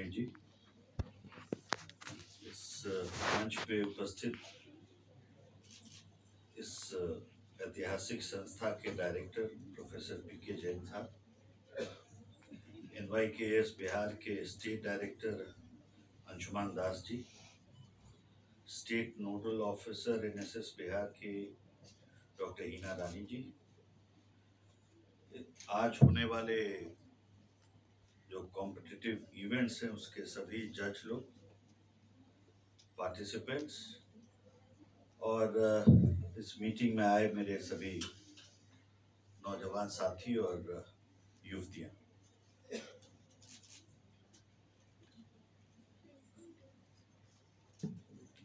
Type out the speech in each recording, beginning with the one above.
रमेश जी, इस मंच पे उपस्थित इस ऐतिहासिक संस्था के डायरेक्टर प्रोफेसर पीके जैन साहब, NYKS बिहार के state director Anshuman Das ji, state nodal officer NSS Bihar के डॉक्टर हीना रानी जी, आज होने वाले जो कॉम्पिटिटिव इवेंट्स हैं उसके सभी जज लोग, पार्टिसिपेंट्स और इस मीटिंग में आए मेरे सभी नौजवान साथी और युवतियां।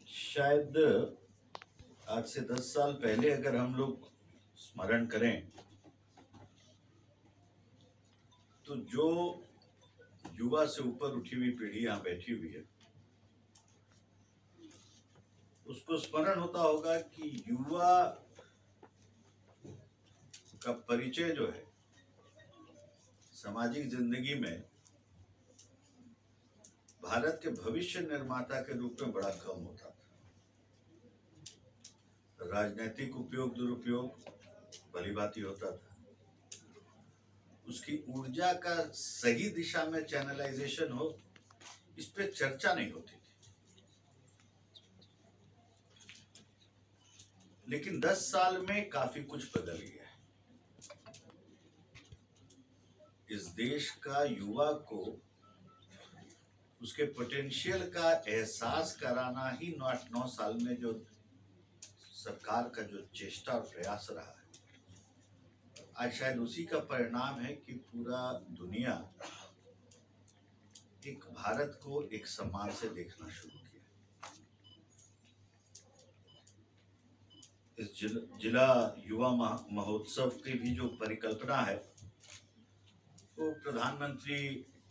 शायद आज से 10 साल पहले अगर हम लोग स्मरण करें तो जो युवा से ऊपर उठी हुई पीढ़ी यहाँ बैठी हुई है उसको स्मरण होता होगा कि युवा का परिचय जो है सामाजिक जिंदगी में भारत के भविष्य निर्माता के रूप में बड़ा कम होता था। राजनीतिक उपयोग दुरुपयोग भलीभांति होता था, उसकी ऊर्जा का सही दिशा में चैनलाइजेशन हो इस पे चर्चा नहीं होती थी। लेकिन 10 साल में काफी कुछ बदल गया है। इस देश का युवा को उसके पोटेंशियल का एहसास कराना ही 9 साल में जो सरकार का जो चेष्टा और प्रयास रहा है, आज शायद उसी का परिणाम है कि पूरा दुनिया एक भारत को एक सम्मान से देखना शुरू किया। इस जिला युवा महोत्सव की भी जो परिकल्पना है वो प्रधानमंत्री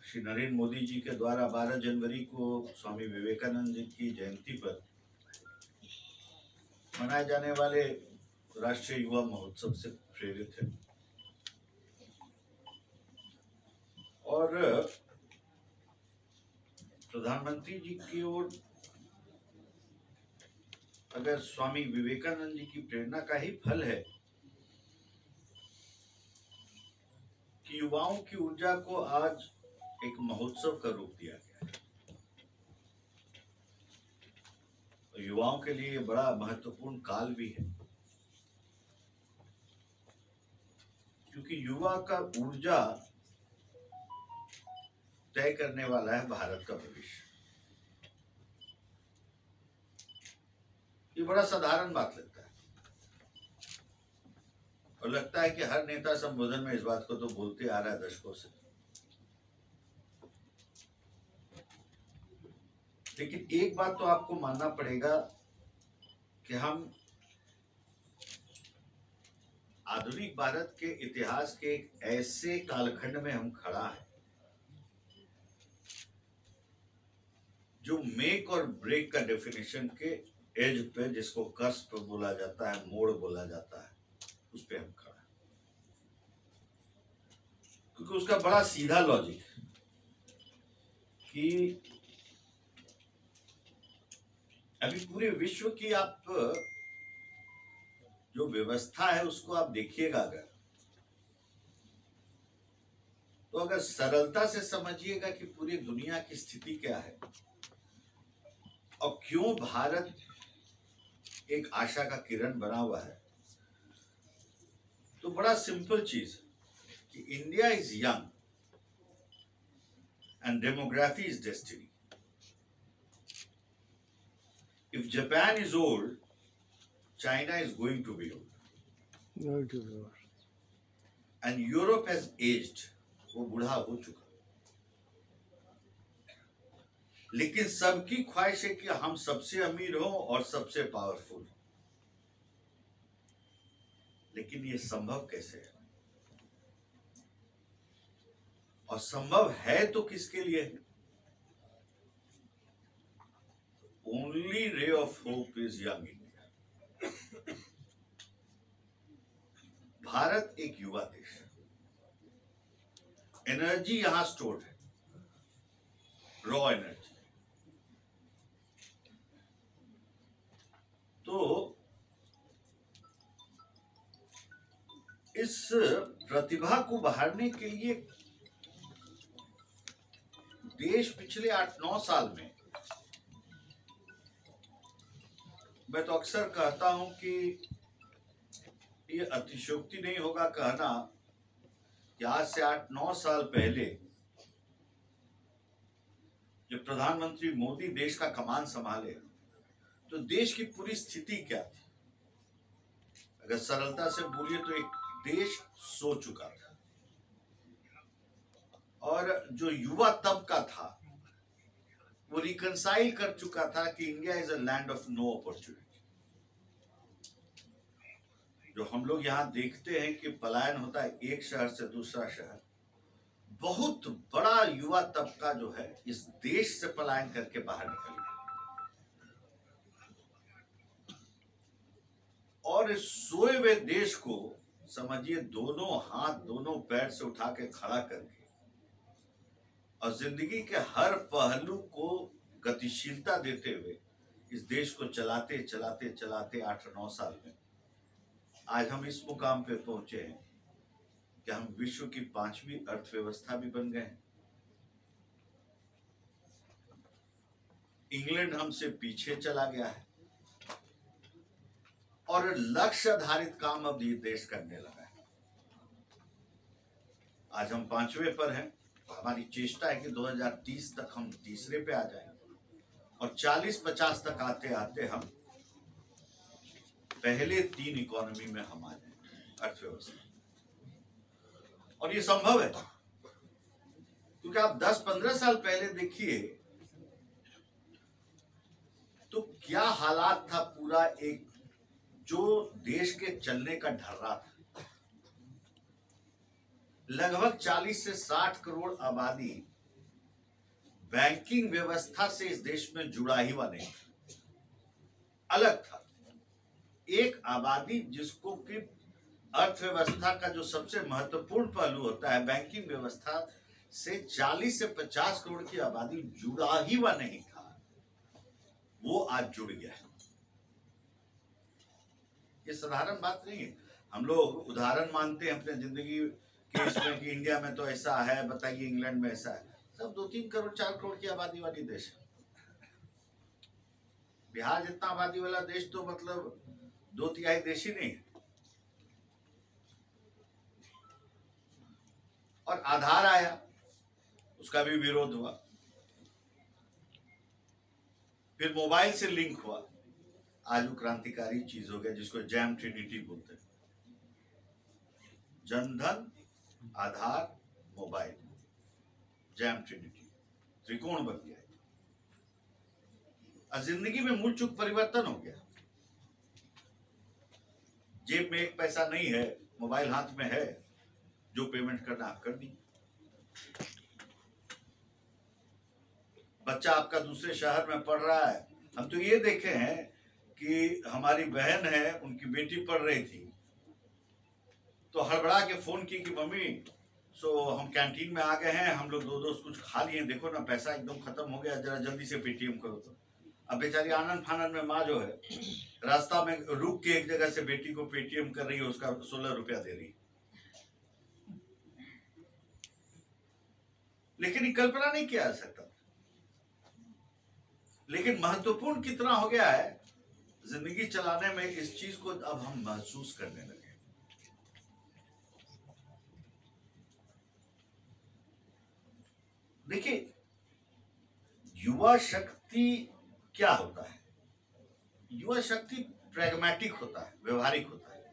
श्री नरेंद्र मोदी जी के द्वारा 12 जनवरी को स्वामी विवेकानंद जी की जयंती पर मनाए जाने वाले राष्ट्रीय युवा महोत्सव से प्रेरित है। और प्रधानमंत्री जी की ओर अगर स्वामी विवेकानंद जी की प्रेरणा का ही फल है कि युवाओं की ऊर्जा को आज एक महोत्सव का रूप दिया गया है। तो युवाओं के लिए बड़ा महत्वपूर्ण काल भी है, क्योंकि युवा का ऊर्जा तय करने वाला है भारत का भविष्य। ये बड़ा साधारण बात लगता है और लगता है कि हर नेता संबोधन में इस बात को तो बोलते आ रहा है दशकों से, लेकिन एक बात तो आपको मानना पड़ेगा कि हम आधुनिक भारत के इतिहास के एक ऐसे कालखंड में हम खड़ा है जो मेक और ब्रेक का डेफिनेशन के एज पे, जिसको कस्प बोला जाता है, मोड़ बोला जाता है, उस पे हम खड़ा है। क्योंकि उसका बड़ा सीधा लॉजिक है कि अभी पूरे विश्व की आप जो व्यवस्था है उसको आप देखिएगा तो अगर सरलता से समझिएगा कि पूरी दुनिया की स्थिति क्या है और क्यों भारत एक आशा का किरण बना हुआ है, तो बड़ा सिंपल चीज है कि India is young and demography is destiny. If Japan is old, China is going to be old. And Europe has aged, वो बूढ़ा हो चुका। लेकिन सबकी ख्वाहिश है कि हम सबसे अमीर हो और सबसे पावरफुल। लेकिन ये संभव कैसे है? और संभव है तो किसके लिए है? Only ray of hope is young India. Bharat एक युवा देश है, एनर्जी यहां स्टोर्ड है, रॉ रॉ एनर्जी। तो इस प्रतिभा को बहारने के लिए देश पिछले 8-9 साल में, मैं तो अक्सर कहता हूं कि ये अतिशयोक्ति नहीं होगा कहना कि आज से 8-9 साल पहले जब प्रधानमंत्री मोदी देश का कमान संभाले तो देश की पूरी स्थिति क्या थी। अगर सरलता से बोलिए तो एक देश सो चुका था और जो युवा तबका था वो रिकंसाइल कर चुका था कि India is a land of no opportunity. जो हम लोग यहाँ देखते हैं कि पलायन होता है एक शहर से दूसरा शहर, बहुत बड़ा युवा तबका जो है इस देश से पलायन करके बाहर निकल गया और इस सोए हुए देश को समझिए दोनों हाथ दोनों पैर से उठा के खड़ा करके और जिंदगी के हर पहलू को गतिशीलता देते हुए इस देश को चलाते चलाते चलाते 8-9 साल में आज हम इस मुकाम पे पहुंचे हैं कि हम विश्व की 5वीं अर्थव्यवस्था भी बन गए हैं। इंग्लैंड हमसे पीछे चला गया है और लक्ष्य आधारित काम अब ये देश करने लगा है। आज हम 5वें पर हैं। हमारी चेष्टा है कि 2030 तक हम तीसरे पे आ जाएं और 40-50 तक आते आते हम पहले 3 इकोनॉमी में हम आ जाएं अर्थव्यवस्था। और ये संभव है क्योंकि आप 10-15 साल पहले देखिए तो क्या हालात था, पूरा एक जो देश के चलने का ढर्रा था। लगभग 40 से 60 करोड़ आबादी बैंकिंग व्यवस्था से इस देश में जुड़ा ही हुआ नहीं, अलग था। एक आबादी जिसको कि अर्थव्यवस्था का जो सबसे महत्वपूर्ण पहलू होता है बैंकिंग व्यवस्था से 40 से 50 करोड़ की आबादी जुड़ा ही हुआ नहीं था, वो आज जुड़ गया है। ये साधारण बात नहीं है। हम लोग उदाहरण मानते हैं अपने जिंदगी के इसमें कि इंडिया में तो ऐसा है, बताइए इंग्लैंड में ऐसा है। सब 2-3 करोड़ 4 करोड़ की आबादी वाली देश है। बिहार जितना आबादी वाला देश तो मतलब 2/3 देश ही नहीं है। और आधार आया, उसका भी विरोध हुआ, फिर मोबाइल से लिंक हुआ, आज वो क्रांतिकारी चीज हो गया जिसको जैम ट्रिनिटी बोलते हैं। जनधन, आधार, मोबाइल, जैम ट्रिनिटी, त्रिकोण बन गया। और जिंदगी में मूल चूक परिवर्तन हो गया। जेब में 1 पैसा नहीं है, मोबाइल हाथ में है, जो पेमेंट करना आप कर दी। बच्चा आपका दूसरे शहर में पढ़ रहा है। हम तो ये देखे हैं कि हमारी बहन है, उनकी बेटी पढ़ रही थी तो हड़बड़ा के फोन की कि मम्मी हम कैंटीन में आ गए हैं, हम लोग 2 दोस्त कुछ खा लिए, देखो ना पैसा एकदम खत्म हो गया, जरा जल्दी से पेटीएम करो। तो अब बेचारी आनंद फानंद में माँ जो है रास्ता में रुक के एक जगह से बेटी को पेटीएम कर रही है, उसका 16 रुपया दे रही है। लेकिन ये कल्पना नहीं किया जा सकता। लेकिन महत्वपूर्ण कितना हो गया है जिंदगी चलाने में, इस चीज को अब हम महसूस करने लगे। देखिए, युवा शक्ति क्या होता है? युवा शक्ति प्रैग्मेटिक होता है, व्यवहारिक होता है,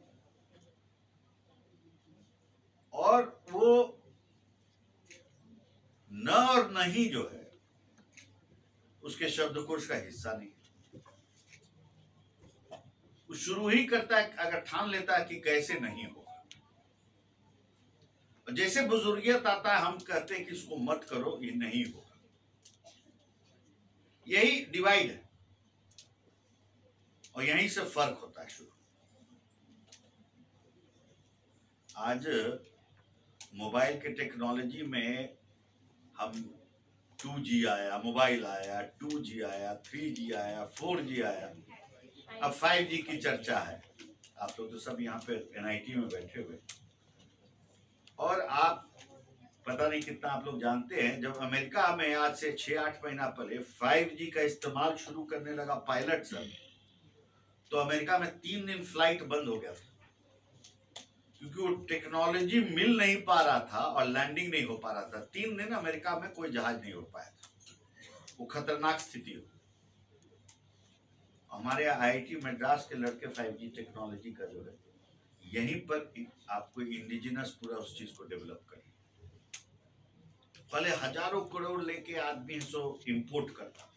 और वो न और नहीं जो है उसके शब्दकोश का हिस्सा नहीं। वो शुरू ही करता है अगर ठान लेता है कि कैसे नहीं होगा। जैसे बुजुर्गियत आता है हम कहते हैं कि इसको मत करो, ये नहीं होगा। यही डिवाइड है और यहीं से फर्क होता है शुरू। आज मोबाइल के टेक्नोलॉजी में हम 2G आया, मोबाइल आया, 2G आया, 3G आया, 4G आया, अब 5G की चर्चा है। आप लोग तो सब यहाँ पे NIT में बैठे हुए, और आप पता नहीं कितना आप लोग जानते हैं, जब अमेरिका में आज से 6-8 महीना पहले 5G का इस्तेमाल शुरू करने लगा पायलट सब, तो अमेरिका में 3 दिन फ्लाइट बंद हो गया था, क्योंकि वो टेक्नोलॉजी मिल नहीं पा रहा था और लैंडिंग नहीं हो पा रहा था। 3 दिन अमेरिका में कोई जहाज नहीं उड़ पाया था, वो खतरनाक स्थिति हो। हमारे IIT मद्रास के लड़के 5G टेक्नोलॉजी का जो है, यहीं पर आपको इंडिजिनस पूरा उस चीज को डेवलप करें। पहले हजारों करोड़ लेके आदमी सो इंपोर्ट करता,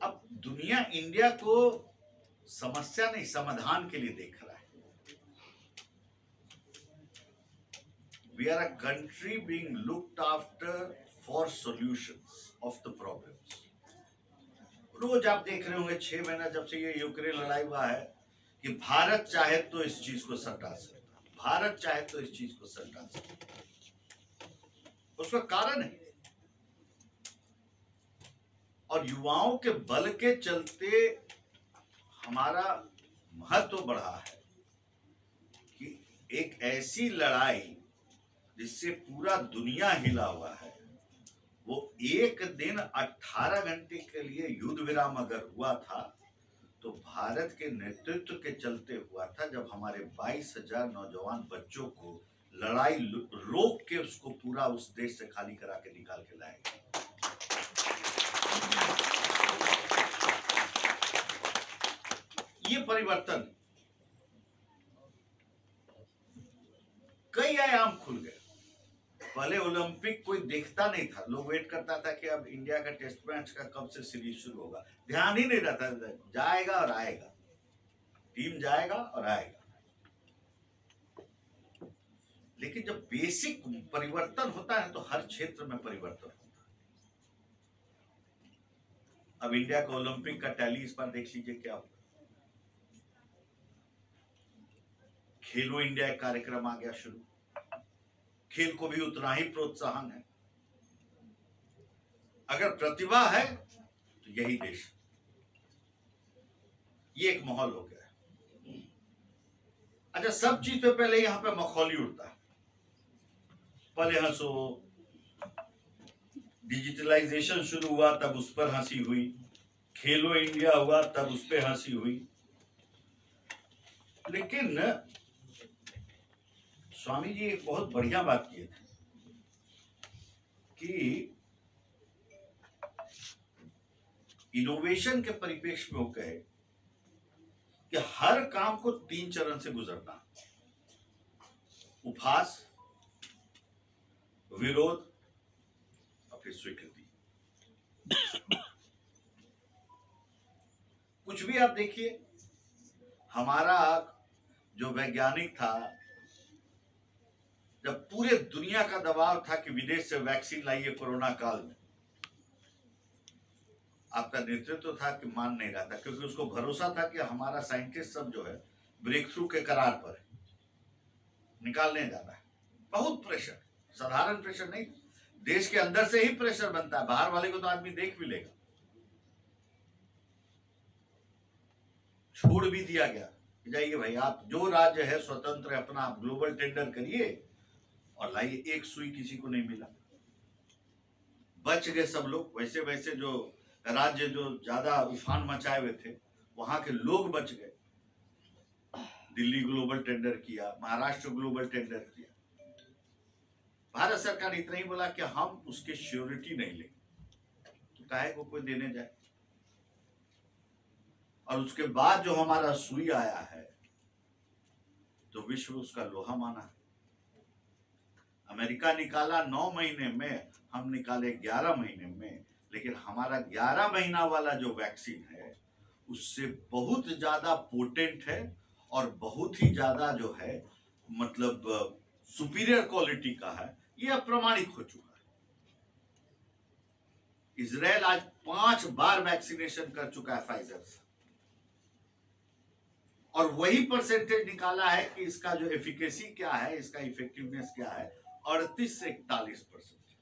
अब दुनिया इंडिया को समस्या नहीं समाधान के लिए देख रहा है। We are a country being looked after for solutions of the problems. रोज आप देख रहे होंगे 6 महीना जब से ये यूक्रेन लड़ाई हुआ है कि भारत चाहे तो इस चीज को सटा सकता, भारत चाहे तो इस चीज को सटा सकता। उसका कारण है, और युवाओं के बल के चलते हमारा महत्व बढ़ा है कि एक ऐसी लड़ाई जिससे पूरा दुनिया हिला हुआ है, वो एक दिन 18 घंटे के लिए युद्ध विराम अगर हुआ था तो भारत के नेतृत्व के चलते हुआ था, जब हमारे 22,000 नौजवान बच्चों को लड़ाई रोक के उसको पूरा उस देश से खाली करा के निकाल के लाए। ये परिवर्तन, कई आयाम खुल गए। पहले ओलंपिक कोई देखता नहीं था, लोग वेट करता था कि अब इंडिया का टेस्ट मैच का कब से सीरीज शुरू होगा, ध्यान ही नहीं रहता, जाएगा और आएगा, टीम जाएगा और आएगा। लेकिन जब बेसिक परिवर्तन होता है तो हर क्षेत्र में परिवर्तन होता है। अब इंडिया का ओलंपिक का टैली इस बार देख लीजिए क्या होगा। खेलो इंडिया एक कार्यक्रम आ गया शुरू, खेल को भी उतना ही प्रोत्साहन है। अगर प्रतिभा है तो यही देश, ये एक माहौल हो गया है। अच्छा, सब चीज पे पहले यहां पे मखौली उड़ता है। पहले हंसो, डिजिटलाइजेशन शुरू हुआ तब उस पर हंसी हुई, खेलो इंडिया हुआ तब उस पर हंसी हुई। लेकिन स्वामी जी एक बहुत बढ़िया बात किए थे कि इनोवेशन के परिप्रेक्ष्य में वो कहे कि हर काम को 3 चरण से गुजरना, उपहास, विरोध और फिर स्वीकृति। कुछ भी आप देखिए, हमारा जो वैज्ञानिक था, जब पूरे दुनिया का दबाव था कि विदेश से वैक्सीन लाइए कोरोना काल में, आपका नेतृत्व था कि मान नहीं रहा था, क्योंकि उसको भरोसा था कि हमारा साइंटिस्ट सब जो है ब्रेक थ्रू के करार पर है, निकालने जाना है। बहुत प्रेशर, साधारण प्रेशर नहीं, देश के अंदर से ही प्रेशर बनता है, बाहर वाले को तो आदमी देख भी लेगा। छोड़ भी दिया गया, जाइए भाई, आप जो राज्य है स्वतंत्र है अपना, आप ग्लोबल टेंडर करिए और लाइए। एक सुई किसी को नहीं मिला, बच गए सब लोग। वैसे वैसे जो राज्य जो ज्यादा उफान मचाए हुए थे, वहां के लोग बच गए। दिल्ली ग्लोबल टेंडर किया, महाराष्ट्र ग्लोबल टेंडर किया। भारत सरकार ने इतना ही बोला कि हम उसके श्योरिटी नहीं लेंगे, तो काहे को कोई देने जाए। और उसके बाद जो हमारा सुई आया है तो विश्व उसका लोहा माना है। अमेरिका निकाला 9 महीने में, हम निकाले 11 महीने में। लेकिन हमारा 11 महीना वाला जो वैक्सीन है उससे बहुत ज्यादा पोटेंट है और बहुत ही ज्यादा जो है मतलब सुपीरियर क्वालिटी का है। ये अब प्रमाणित हो चुका है। इजराइल आज 5 बार वैक्सीनेशन कर चुका है फाइजर से, और वही परसेंटेज निकाला है कि इसका जो एफिकेसी क्या है, इसका इफेक्टिवनेस क्या है, 38 से 41%।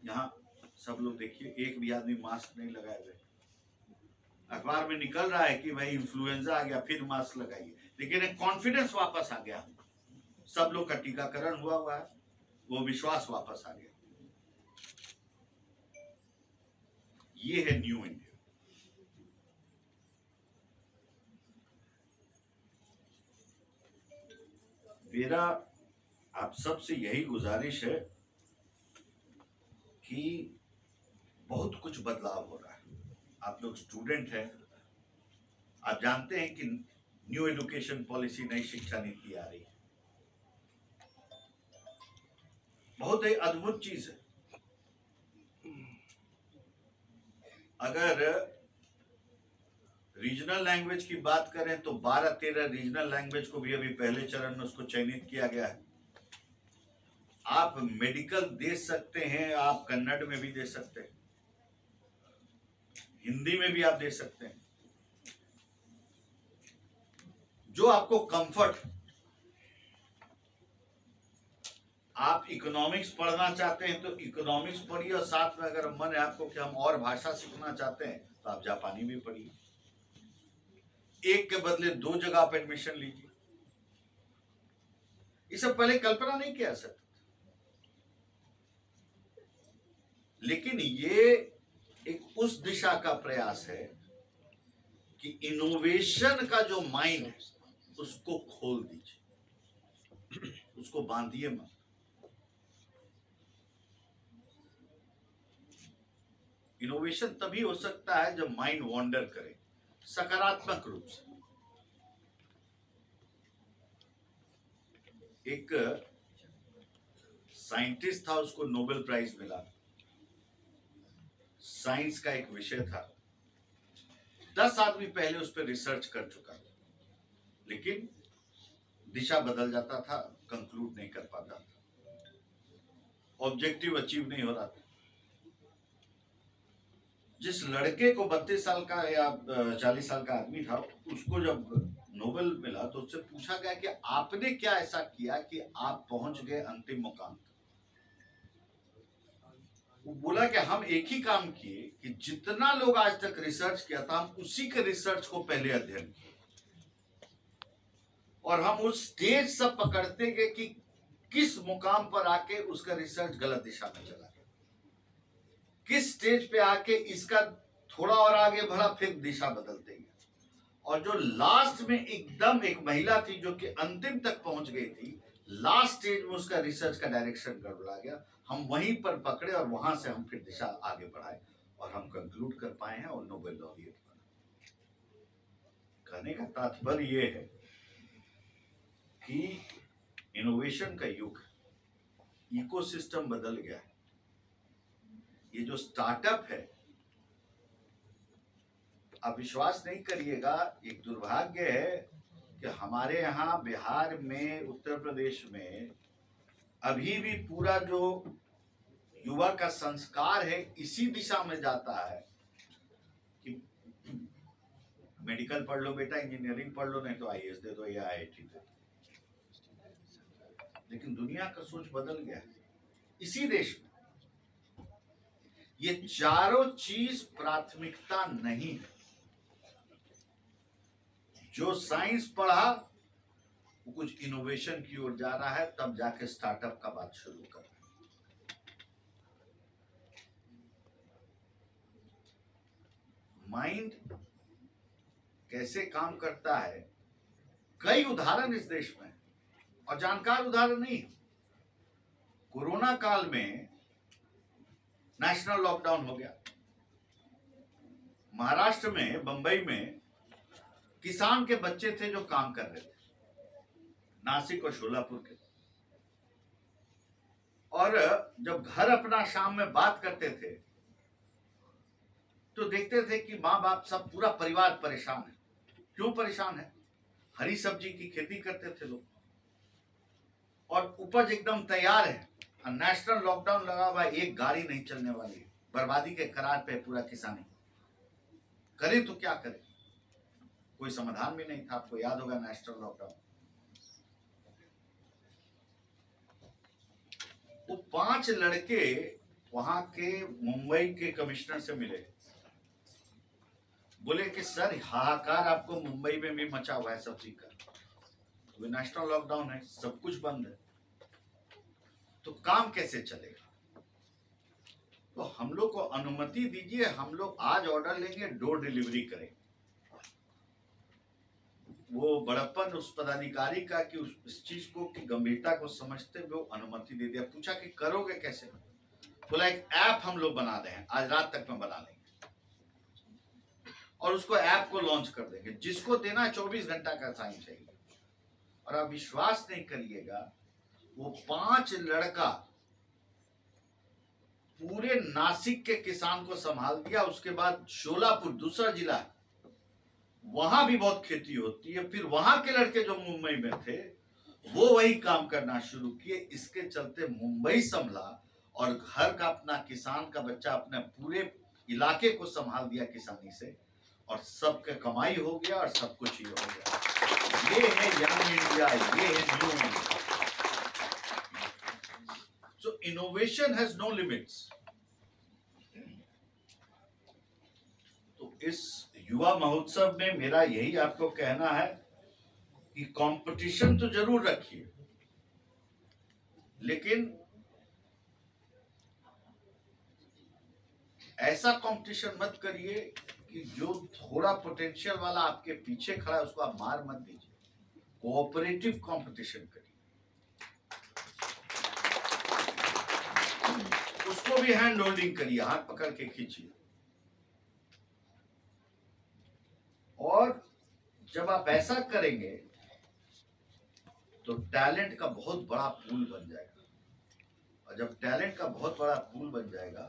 यहाँ सब लोग देखिए, एक भी आदमी मास्क नहीं लगाए हुए। अखबार में निकल रहा है कि भाई इन्फ्लुएंजा आ गया, फिर मास्क लगाइए, लेकिन एक कॉन्फिडेंस वापस आ गया। सब लोग का टीकाकरण हुआ है, वो विश्वास वापस आ गया। ये है न्यू इंडिया। मेरा आप सबसे यही गुजारिश है कि बहुत कुछ बदलाव हो रहा है। आप लोग स्टूडेंट हैं, आप जानते हैं कि न्यू एजुकेशन पॉलिसी, नई शिक्षा नीति आ रही है। बहुत ही अद्भुत चीज है। अगर रीजनल लैंग्वेज की बात करें तो 12-13 रीजनल लैंग्वेज को भी अभी पहले चरण में उसको चयनित किया गया है। आप मेडिकल दे सकते हैं, आप कन्नड़ में भी दे सकते हैं, हिंदी में भी आप दे सकते हैं, जो आपको कंफर्ट। आप इकोनॉमिक्स पढ़ना चाहते हैं तो इकोनॉमिक्स पढ़िए, और साथ में अगर मन है आपको कि हम और भाषा सीखना चाहते हैं तो आप जापानी भी पढ़िए। एक के बदले 2 जगह आप एडमिशन लीजिए। ये सब पहले कल्पना नहीं किया सकते, लेकिन ये एक उस दिशा का प्रयास है कि इनोवेशन का जो माइंड है उसको खोल दीजिए, उसको बांधिए मत। इनोवेशन तभी हो सकता है जब माइंड वॉन्डर करे, सकारात्मक रूप से। एक साइंटिस्ट था, उसको नोबेल प्राइज मिला, साइंस का एक विषय था। 10 आदमी पहले उस पर रिसर्च कर चुका था, लेकिन दिशा बदल जाता था, कंक्लूड नहीं कर पाता था, ऑब्जेक्टिव अचीव नहीं हो रहा था। जिस लड़के को 32 साल का या 40 साल का आदमी था, उसको जब नोबेल मिला तो उससे पूछा गया कि आपने क्या ऐसा किया कि आप पहुंच गए अंतिम मुकाम तक। वो बोला कि हम एक ही काम किए कि जितना लोग आज तक रिसर्च किया था, हम उसी के रिसर्च को पहले अध्ययन किए, और हम उस स्टेज सब पकड़ते गए कि किस मुकाम पर आके उसका रिसर्च गलत दिशा में चला गया, किस स्टेज पे आके इसका थोड़ा और आगे बढ़ा, फिर दिशा बदलते गया। और जो लास्ट में एकदम एक महिला थी जो कि अंतिम तक पहुंच गई थी, लास्ट स्टेज में उसका रिसर्च का डायरेक्शन गड़बड़ा गया। हम वहीं पर पकड़े और वहां से हम फिर दिशा आगे बढ़ाए और हम कंक्लूड कर पाए हैं और नोबेल लॉरिएट बने। कहने का तात्पर्य यह है कि इनोवेशन का युग, इकोसिस्टम बदल गया है। ये जो स्टार्टअप है, आप विश्वास नहीं करिएगा, एक दुर्भाग्य है कि हमारे यहाँ बिहार में, उत्तर प्रदेश में अभी भी पूरा जो युवा का संस्कार है इसी दिशा में जाता है कि मेडिकल पढ़ लो बेटा, इंजीनियरिंग पढ़ लो, नहीं तो आईएएस दे दो या आईआईटी दे दो। लेकिन दुनिया का सोच बदल गया है। इसी देश में ये चारों चीज प्राथमिकता नहीं है। जो साइंस पढ़ा वो कुछ इनोवेशन की ओर जा रहा है, तब जाके स्टार्टअप का बात शुरू कर रहा है। माइंड कैसे काम करता है, कई उदाहरण इस देश में, और जानकार उदाहरण नहीं। कोरोना काल में नेशनल लॉकडाउन हो गया। महाराष्ट्र में, बंबई में किसान के बच्चे थे जो काम कर रहे थे, नासिक और शोलापुर के, और जब घर अपना शाम में बात करते थे तो देखते थे कि माँ बाप सब, पूरा परिवार परेशान है। क्यों परेशान है? हरी सब्जी की खेती करते थे लोग और उपज एकदम तैयार है, और नेशनल लॉकडाउन लगा हुआ, एक गाड़ी नहीं चलने वाली, बर्बादी के करार पे पूरा किसानी। करे तो क्या करे, कोई समाधान भी नहीं था। आपको याद होगा नेशनल लॉकडाउन। 5 लड़के वहां के मुंबई के कमिश्नर से मिले, बोले कि सर हाहाकार आपको मुंबई में भी मचा हुआ है सब चीज का, तो नेशनल लॉकडाउन है, सब कुछ बंद है, तो काम कैसे चलेगा? तो हम लोग को अनुमति दीजिए, हम लोग आज ऑर्डर लेंगे, डोर डिलीवरी करेंगे। वो बड़प्पन उस पदाधिकारी का कि उस चीज को की गंभीरता को समझते हुए वो अनुमति दे दिया। पूछा कि करोगे कैसे? बोला एक ऐप हम लोग बना रहे हैं, आज रात तक में बना लेंगे और उसको ऐप को लॉन्च कर देंगे, जिसको देना 24 घंटा का टाइम चाहिए। और आप विश्वास नहीं करिएगा, वो 5 लड़का पूरे नासिक के किसान को संभाल दिया। उसके बाद शोलापुर दूसरा जिला है, वहां भी बहुत खेती होती है, फिर वहां के लड़के जो मुंबई में थे वो वही काम करना शुरू किए। इसके चलते मुंबई संभला और घर का अपना किसान का बच्चा अपने पूरे इलाके को संभाल दिया किसानी से, और सबके कमाई हो गया और सब कुछ ही हो गया। ये है यंग इंडिया, ये है new India. So innovation has no limits. तो इस युवा महोत्सव में मेरा यही आपको कहना है कि कंपटीशन तो जरूर रखिए, लेकिन ऐसा कंपटीशन मत करिए कि जो थोड़ा पोटेंशियल वाला आपके पीछे खड़ा है उसको आप मार मत दीजिए। कोऑपरेटिव कंपटीशन करिए, उसको भी हैंड होल्डिंग करिए, हाथ पकड़ के खींचिए। और जब आप ऐसा करेंगे तो टैलेंट का बहुत बड़ा पूल बन जाएगा, और जब टैलेंट का बहुत बड़ा पूल बन जाएगा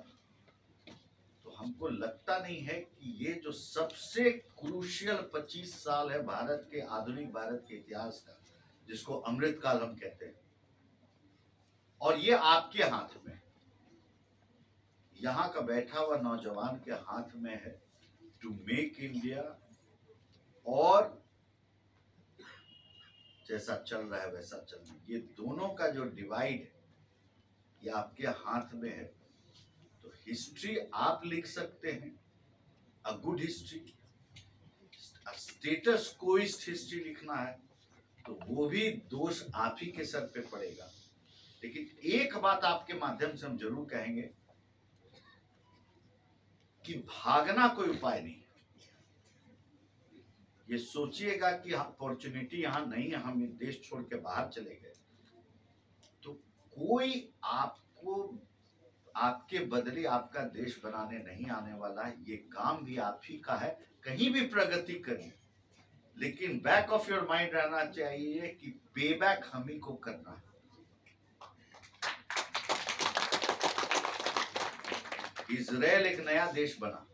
तो हमको लगता नहीं है कि ये जो सबसे क्रूशियल 25 साल है भारत के, आधुनिक भारत के इतिहास का, जिसको अमृतकाल हम कहते हैं, और ये आपके हाथ में, यहाँ का बैठा हुआ नौजवान के हाथ में है टू मेक इंडिया। और जैसा चल रहा है वैसा चलना, ये दोनों का जो डिवाइड है ये आपके हाथ में है। तो हिस्ट्री आप लिख सकते हैं, a good history, status quoist history लिखना है तो वो भी दोष आप ही के सर पे पड़ेगा। लेकिन एक बात आपके माध्यम से हम जरूर कहेंगे कि भागना कोई उपाय नहीं है। ये सोचिएगा कि अपॉर्चुनिटी यहाँ नहीं है, हम देश छोड़ के बाहर चले गए तो कोई आपको आपके बदले आपका देश बनाने नहीं आने वाला है। ये काम भी आप ही का है, कहीं भी प्रगति करिए, लेकिन बैक ऑफ योर माइंड रहना चाहिए कि पे बैक हम ही को करना है। इजराइल एक नया देश बना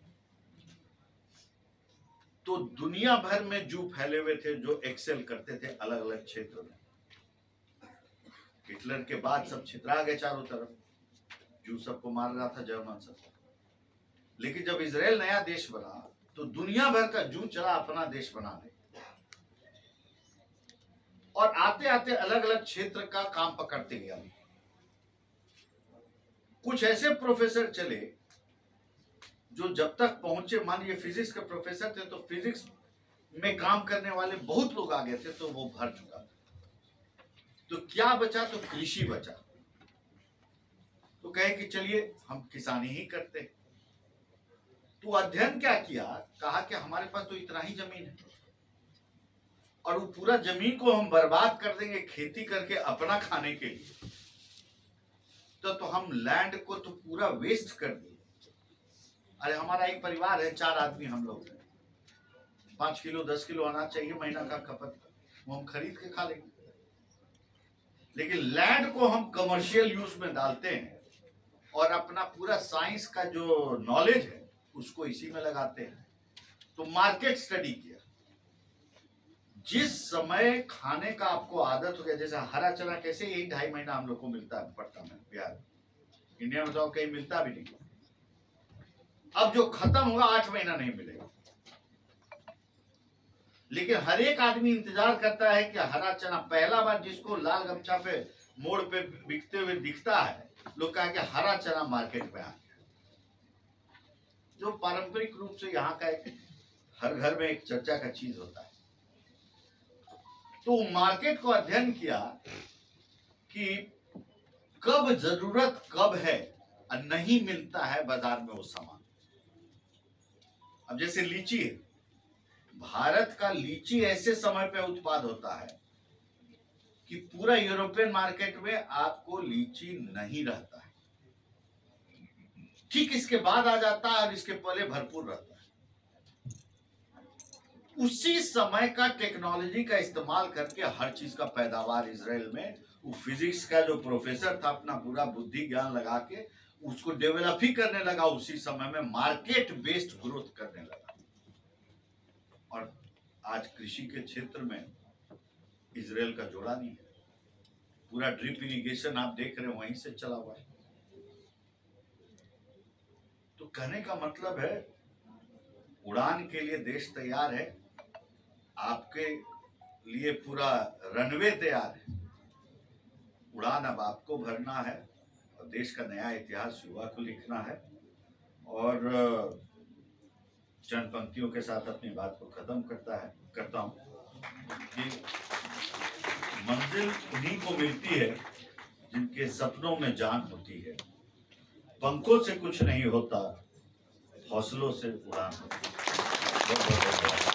तो दुनिया भर में जू फैले हुए थे जो एक्सेल करते थे अलग अलग क्षेत्रों में। हिटलर के बाद सब छितरा गए चारों तरफ, जू सबको मार रहा था, जर्मन सब। लेकिन जब इजराइल नया देश बना तो दुनिया भर का जू चला अपना देश बनाने, और आते आते अलग अलग क्षेत्र का काम पकड़ते गया। कुछ ऐसे प्रोफेसर चले जो जब तक पहुंचे, मान लीजिए फिजिक्स के प्रोफेसर थे तो फिजिक्स में काम करने वाले बहुत लोग आ गए थे तो वो भर चुका था। तो क्या बचा? तो कृषि बचा। तो कहे कि चलिए हम किसानी ही करते। तो अध्ययन क्या किया, कहा कि हमारे पास तो इतना ही जमीन है और वो पूरा जमीन को हम बर्बाद कर देंगे खेती करके अपना खाने के लिए, तो हम लैंड को तो पूरा वेस्ट कर दिए। अरे हमारा एक परिवार है, 4 आदमी हम लोग हैं, 5 किलो 10 किलो अनाज चाहिए महीना का खपत, वो हम खरीद के खा लेंगे। लेकिन लैंड को हम कमर्शियल यूज में डालते हैं और अपना पूरा साइंस का जो नॉलेज है उसको इसी में लगाते हैं। तो मार्केट स्टडी किया, जिस समय खाने का आपको आदत हो गया, जैसे हरा चना कैसे यही 2.5 महीना हम लोग को मिलता है पटना में, बिहार, इंडिया में तो कहीं मिलता भी नहीं। अब जो खत्म होगा 8 महीना नहीं मिलेगा। लेकिन हर एक आदमी इंतजार करता है कि हरा चना, पहला बार जिसको लाल गमछा पे मोड़ पे बिकते हुए दिखता है लोग कहा कि हरा चना मार्केट में आ गया, जो पारंपरिक रूप से यहाँ का एक हर घर में एक चर्चा का चीज होता है। तो मार्केट को अध्ययन किया कि कब जरूरत कब है और नहीं मिलता है बाजार में वो सामान। अब जैसे लीची है, भारत का लीची ऐसे समय पे उत्पाद होता है कि पूरा यूरोपियन मार्केट में आपको लीची नहीं रहता है, ठीक इसके बाद आ जाता है और इसके पहले भरपूर रहता है। उसी समय का टेक्नोलॉजी का इस्तेमाल करके हर चीज का पैदावार इजराइल में, वो फिजिक्स का जो प्रोफेसर था अपना पूरा बुद्धि ज्ञान लगा के उसको डेवलप ही करने लगा, उसी समय में मार्केट बेस्ड ग्रोथ करने लगा। और आज कृषि के क्षेत्र में इजराइल का जोड़ा नहीं है, पूरा ड्रिप इरिगेशन आप देख रहे हो वहीं से चला हुआ है। तो कहने का मतलब है उड़ान के लिए देश तैयार है, आपके लिए पूरा रनवे तैयार है। उड़ान अब आपको भरना है और देश का नया इतिहास युवा को लिखना है। और चंद पंक्तियों के साथ अपनी बात को खत्म करता हूं कि मंजिल उन्हीं को मिलती है जिनके सपनों में जान होती है, पंखों से कुछ नहीं होता, हौसलों से उड़ान होती है। बहुत बहुत